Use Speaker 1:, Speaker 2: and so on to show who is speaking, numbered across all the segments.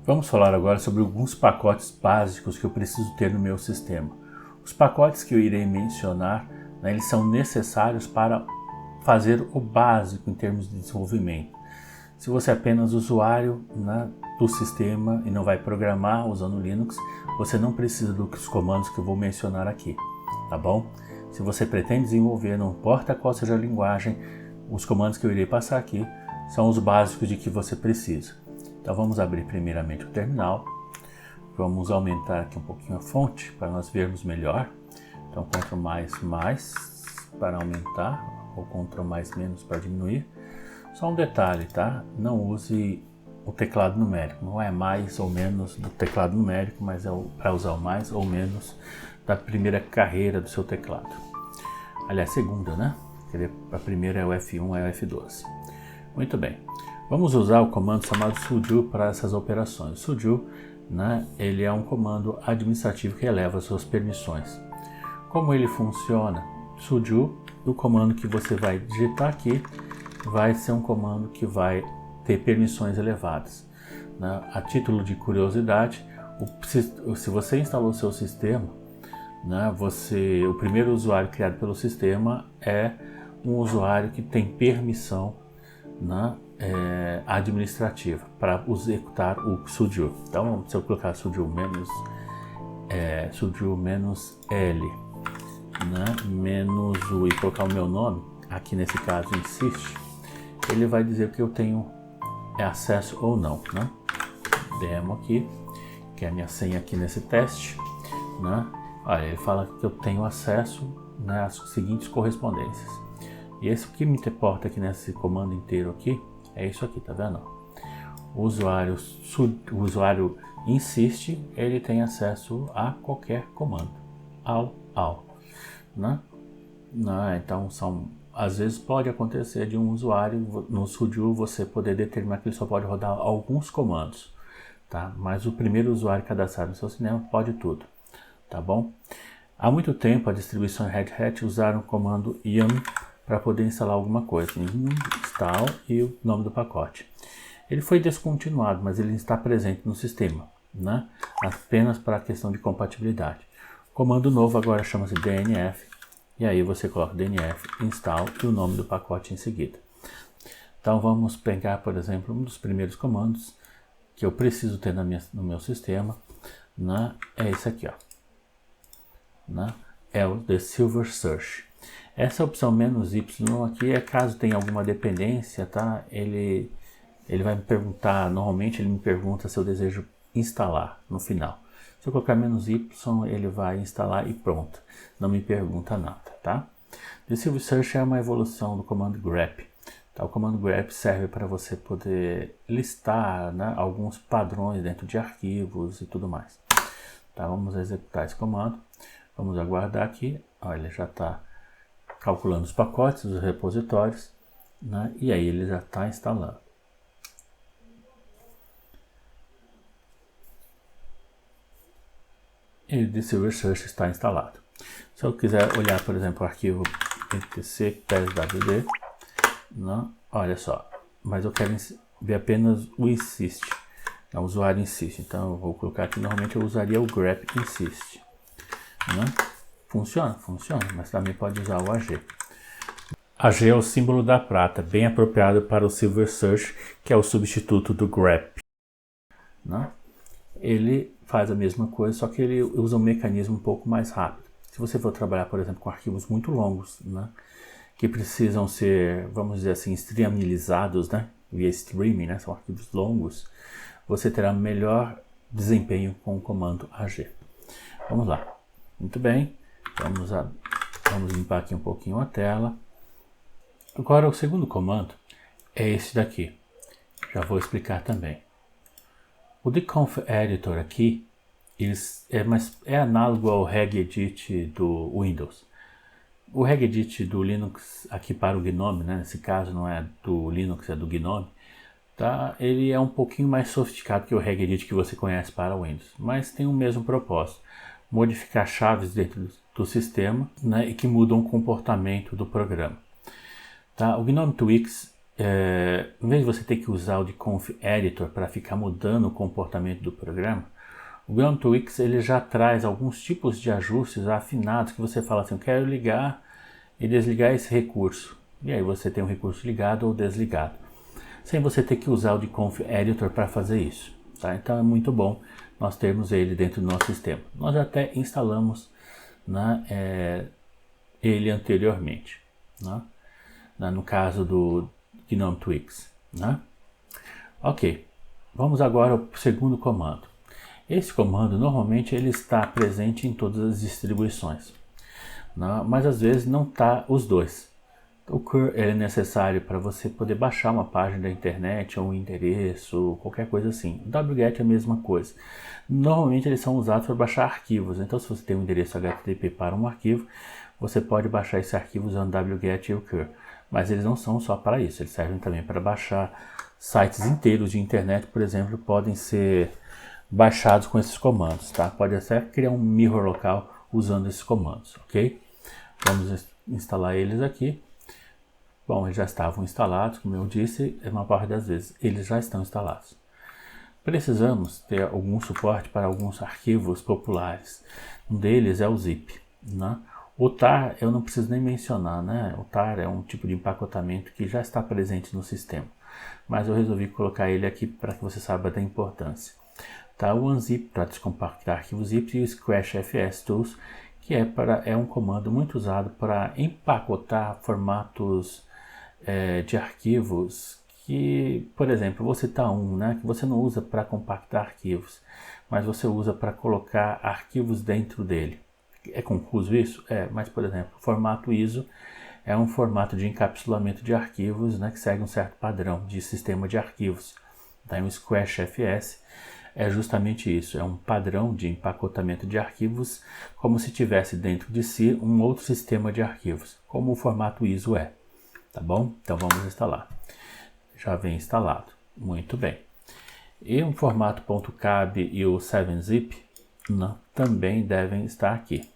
Speaker 1: Vamos falar agora sobre alguns pacotes básicos que eu preciso ter no meu sistema. Os pacotes que eu irei mencionar, eles são necessários para fazer o básico em termos de desenvolvimento. Se você é apenas usuário do sistema e não vai programar usando Linux, você não precisa dos comandos que eu vou mencionar aqui, tá bom? Se você pretende desenvolver, não importa qual seja a linguagem, os comandos que eu irei passar aqui são os básicos de que você precisa. Então vamos abrir primeiramente o terminal, vamos aumentar aqui um pouquinho a fonte para nós vermos melhor. Então Ctrl mais para aumentar ou Ctrl menos para diminuir. Só um detalhe, tá? Não use o teclado numérico, não é mais ou menos do teclado numérico, mas é para usar o mais ou menos da primeira carreira do seu teclado. Aliás, segunda, né? A primeira é o F1, é o F12. Muito bem. Vamos usar o comando chamado sudo para essas operações. Sudo, ele é um comando administrativo que eleva as suas permissões. Como ele funciona? Sudo, o comando que você vai digitar aqui, vai ser um comando que vai ter permissões elevadas. A título de curiosidade, se você instalou o seu sistema, o primeiro usuário criado pelo sistema é um usuário que tem permissão administrativa para executar o sudo. Então, se eu colocar sudo menos L, menos U e colocar o meu nome, aqui nesse caso insist, ele vai dizer que eu tenho acesso ou não, Demo aqui, que é a minha senha aqui nesse teste, Olha, ele fala que eu tenho acesso às seguintes correspondências. E esse que me importa aqui nesse comando inteiro aqui é isso aqui, tá vendo? O usuário insiste, ele tem acesso a qualquer comando, então às vezes pode acontecer de um usuário no sudo você poder determinar que ele só pode rodar alguns comandos, tá? Mas o primeiro usuário cadastrado no seu sistema pode tudo, tá bom? Há muito tempo a distribuição Red Hat usaram o comando yum para poder instalar alguma coisa, install e o nome do pacote. Ele foi descontinuado, mas ele está presente no sistema, apenas para a questão de compatibilidade. O comando novo agora chama-se dnf, e aí você coloca dnf, install e o nome do pacote em seguida. Então vamos pegar, por exemplo, um dos primeiros comandos que eu preciso ter no meu sistema, é esse aqui, ó, é o The Silver Search. Essa opção "-y" aqui é caso tenha alguma dependência, tá? Ele vai me perguntar, normalmente ele me pergunta se eu desejo instalar no final. Se eu colocar "-y", ele vai instalar e pronto. Não me pergunta nada, tá? The Silver Search é uma evolução do comando grep. Tá? O comando grep serve para você poder listar alguns padrões dentro de arquivos e tudo mais. Tá? Vamos executar esse comando. Vamos aguardar aqui. Olha, ele já está calculando os pacotes, os repositórios, e aí ele já está instalando. E o The Silver Search está instalado. Se eu quiser olhar, por exemplo, o arquivo etc pswd, olha só, mas eu quero ver apenas o insist, o usuário insist, então eu vou colocar aqui, normalmente eu usaria o grep insist, Funciona, mas também pode usar o AG. AG é o símbolo da prata, bem apropriado para o Silver Search, que é o substituto do grep. Ele faz a mesma coisa, só que ele usa um mecanismo um pouco mais rápido. Se você for trabalhar, por exemplo, com arquivos muito longos, que precisam ser, vamos dizer assim, streamilizados, via streaming, são arquivos longos, você terá melhor desempenho com o comando AG. Vamos lá. Muito bem. Vamos limpar aqui um pouquinho a tela. Agora o segundo comando é esse daqui. Já vou explicar também. O dconf editor aqui é análogo ao regedit do Windows. O regedit do Linux aqui para o GNOME, nesse caso não é do Linux, é do GNOME, tá? Ele é um pouquinho mais sofisticado que o regedit que você conhece para o Windows, mas tem o mesmo propósito. Modificar chaves dentro do sistema e que mudam o comportamento do programa. Tá? O GNOME Twix em vez de você ter que usar o de Conf Editor para ficar mudando o comportamento do programa, o GNOME-TWIX ele já traz alguns tipos de ajustes afinados que você fala assim, eu quero ligar e desligar esse recurso. E aí você tem um recurso ligado ou desligado, sem você ter que usar o de Conf Editor para fazer isso. Tá? Então é muito bom nós termos ele dentro do nosso sistema. Nós até instalamos ele anteriormente, no caso do GNOME-TWIX. Ok, vamos agora ao segundo comando. Esse comando normalmente ele está presente em todas as distribuições, mas às vezes não está os dois. O cur é necessário para você poder baixar uma página da internet ou um endereço, qualquer coisa assim. O wget é a mesma coisa. Normalmente eles são usados para baixar arquivos. Então se você tem um endereço HTTP para um arquivo, você pode baixar esse arquivo usando wget e o cur. Mas eles não são só para isso, eles servem também para baixar sites inteiros de internet, por exemplo, podem ser baixados com esses comandos, tá? Pode até criar um mirror local usando esses comandos, ok? Vamos instalar eles aqui. Bom, eles já estavam instalados, como eu disse, uma parte das vezes eles já estão instalados. Precisamos ter algum suporte para alguns arquivos populares. Um deles é o zip, O tar eu não preciso nem mencionar, O tar é um tipo de empacotamento que já está presente no sistema, mas eu resolvi colocar ele aqui para que você saiba da importância. Tá, o unzip para descompactar arquivos zip e o squashfs tools, que é um comando muito usado para empacotar formatos de arquivos que, por exemplo, vou citar que você não usa para compactar arquivos, mas você usa para colocar arquivos dentro dele. É confuso isso? Mas por exemplo, o formato ISO é um formato de encapsulamento de arquivos, que segue um certo padrão de sistema de arquivos. Daí o squashfs é justamente isso, é um padrão de empacotamento de arquivos como se tivesse dentro de si um outro sistema de arquivos, como o formato ISO é. Tá bom? Então vamos instalar. Já vem instalado. Muito bem. E o formato .cab e o 7-zip também devem estar aqui.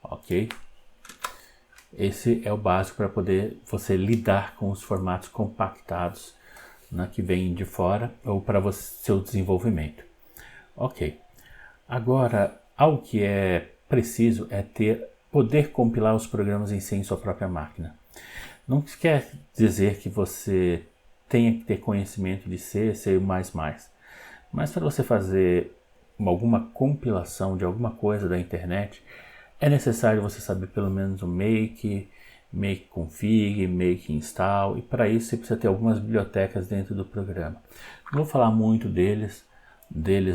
Speaker 1: Ok? Esse é o básico para poder você lidar com os formatos compactados que vêm de fora ou para seu desenvolvimento. Ok. Agora, algo que é preciso é poder compilar os programas em si em sua própria máquina. Não quer dizer que você tenha que ter conhecimento de C, C++, mas para você fazer alguma compilação de alguma coisa da internet, é necessário você saber pelo menos o make config, make install, e para isso você precisa ter algumas bibliotecas dentro do programa. Não vou falar muito deles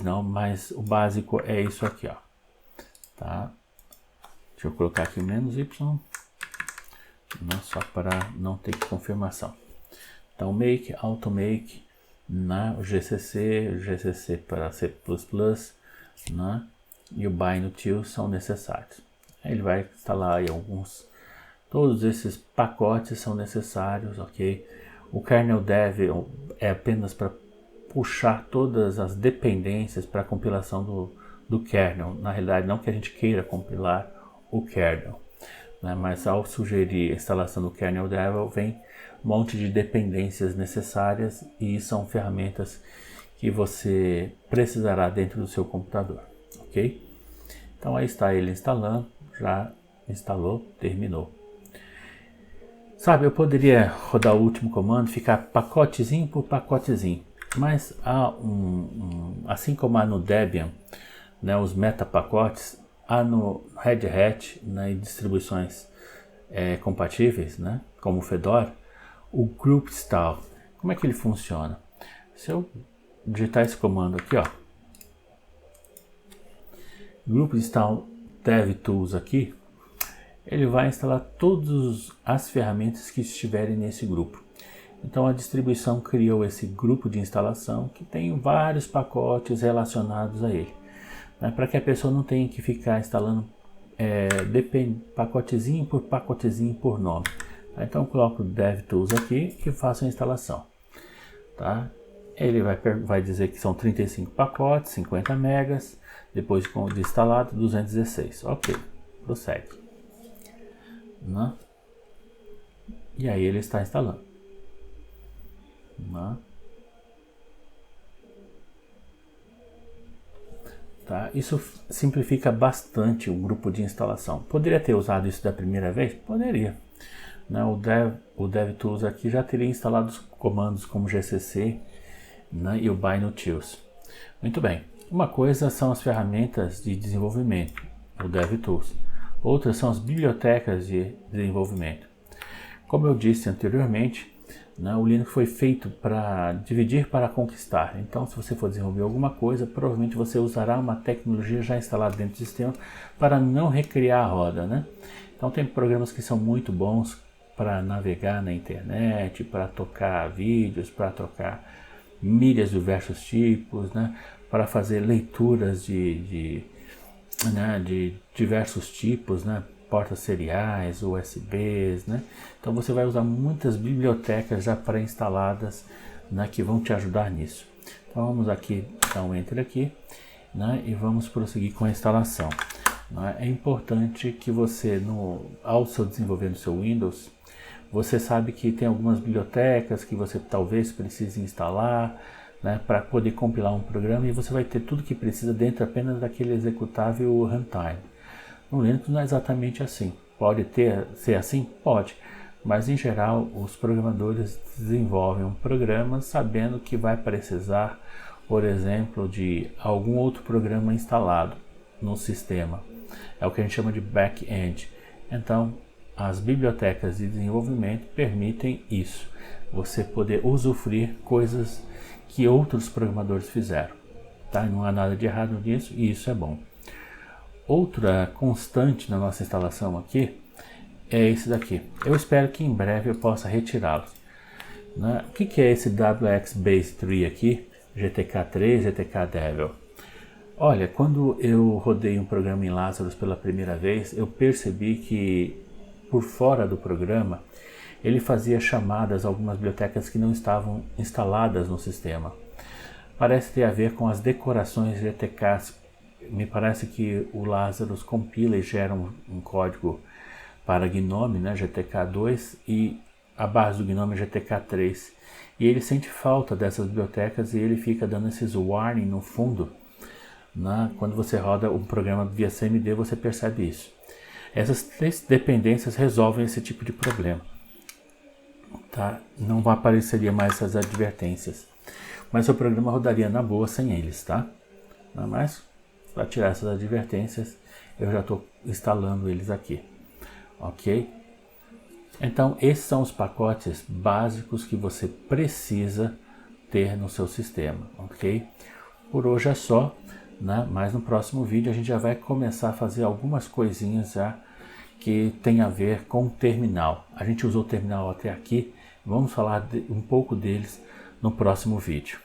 Speaker 1: não, mas o básico é isso aqui, ó. Tá? Deixa eu colocar aqui -y, só para não ter confirmação. Então make, automake, o GCC para C++, e o bind-util são necessários. Aí ele vai instalar aí todos esses pacotes são necessários, ok? O kernel dev é apenas para puxar todas as dependências para a compilação do kernel. Na realidade, não que a gente queira compilar o kernel, mas ao sugerir a instalação do kernel dev, vem um monte de dependências necessárias e são ferramentas que você precisará dentro do seu computador, ok? Então aí está ele instalando, já instalou, terminou. Sabe, eu poderia rodar o último comando, ficar pacotezinho por pacotezinho, mas há assim como há no Debian, os metapacotes, há no Red Hat, em distribuições compatíveis, como o Fedora, o group install. Como é que ele funciona? Se eu digitar esse comando aqui, ó, group install DevTools aqui, ele vai instalar todas as ferramentas que estiverem nesse grupo. Então a distribuição criou esse grupo de instalação que tem vários pacotes relacionados a ele, para que a pessoa não tenha que ficar instalando pacotezinho por nome. Então eu coloco DevTools aqui e faço a instalação. Tá? Ele vai dizer que são 35 pacotes, 50 megas, depois de instalado 216. Ok, prossegue. E aí ele está instalando. né? Tá? Isso simplifica bastante o grupo de instalação. Poderia ter usado isso da primeira vez? Poderia. Né? O DevTools aqui já teria instalado os comandos como gcc, né? E o binutils. Muito bem. Uma coisa são as ferramentas de desenvolvimento, o DevTools. Outras são as bibliotecas de desenvolvimento. Como eu disse anteriormente, né, o Linux foi feito para dividir para conquistar. Então, se você for desenvolver alguma coisa, provavelmente você usará uma tecnologia já instalada dentro do sistema para não recriar a roda, né? Então, tem programas que são muito bons para navegar na internet, para tocar vídeos, para trocar mídias de diversos tipos, né? Para fazer leituras de diversos tipos, né? Portas seriais, USBs, né? Então você vai usar muitas bibliotecas já pré-instaladas, né, que vão te ajudar nisso. Então vamos aqui dar um Enter aqui, né, e vamos prosseguir com a instalação. Né? É importante que você, ao seu desenvolver no seu Windows, você sabe que tem algumas bibliotecas que você talvez precise instalar, né, para poder compilar um programa, e você vai ter tudo que precisa dentro apenas daquele executável runtime. No Linux não é exatamente assim. Pode ser assim? Pode. Mas em geral os programadores desenvolvem um programa sabendo que vai precisar, por exemplo, de algum outro programa instalado no sistema. É o que a gente chama de back-end. Então as bibliotecas de desenvolvimento permitem isso. Você poder usufruir coisas que outros programadores fizeram. Tá? Não há nada de errado nisso e isso é bom. Outra constante na nossa instalação aqui é esse daqui. Eu espero que em breve eu possa retirá-los. Né? O que é esse WX Base Tree aqui? GTK3, GTK Devil. Olha, quando eu rodei um programa em Lazarus pela primeira vez, eu percebi que por fora do programa ele fazia chamadas a algumas bibliotecas que não estavam instaladas no sistema. Parece ter a ver com as decorações GTKs. Me parece que o Lazarus compila e gera um código para GNOME, né, GTK2, e a base do GNOME é GTK3. E ele sente falta dessas bibliotecas e ele fica dando esses warning no fundo. Né? Quando você roda um programa via CMD, você percebe isso. Essas três dependências resolvem esse tipo de problema. Tá? Não apareceria mais essas advertências. Mas o programa rodaria na boa sem eles, tá? Não é mais? Para tirar essas advertências, eu já estou instalando eles aqui, ok? Então, esses são os pacotes básicos que você precisa ter no seu sistema, ok? Por hoje é só, né? Mas no próximo vídeo a gente já vai começar a fazer algumas coisinhas já que tem a ver com o terminal. A gente usou o terminal até aqui, vamos falar um pouco deles no próximo vídeo.